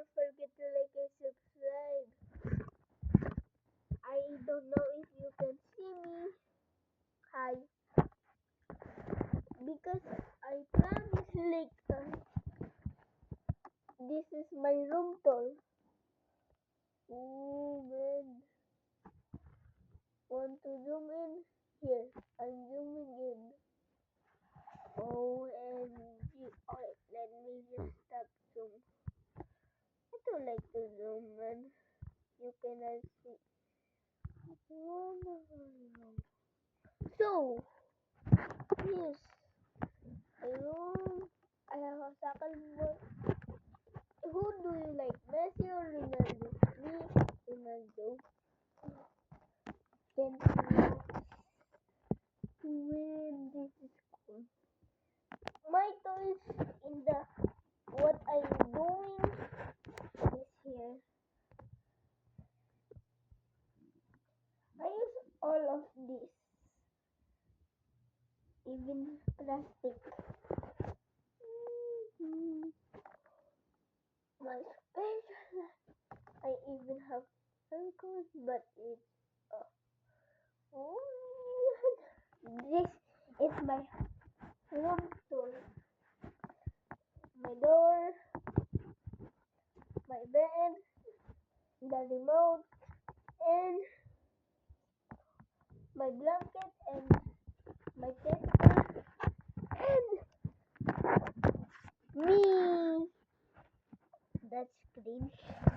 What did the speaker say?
don't forget to like and subscribe. I don't know if you can see me. Hi. Because I promise later. This is my room tour. Oh man. Want to zoom in? Here, I'm zooming in. OMG. Alright, let me just stop zoom. I don't like to zoom, man. You cannot see. So, yes. Ayun. I have a second one. Who do you like, Messi or Ronaldo? Me, Ronaldo. Can't win. This is cool. My toys in the what I'm doing is here. I use all of this, even plastic. My special. I even have circles, but it's oh, this is my room tool. My door, my bed, the remote, and my blanket, and my teddy and me. That's cringe.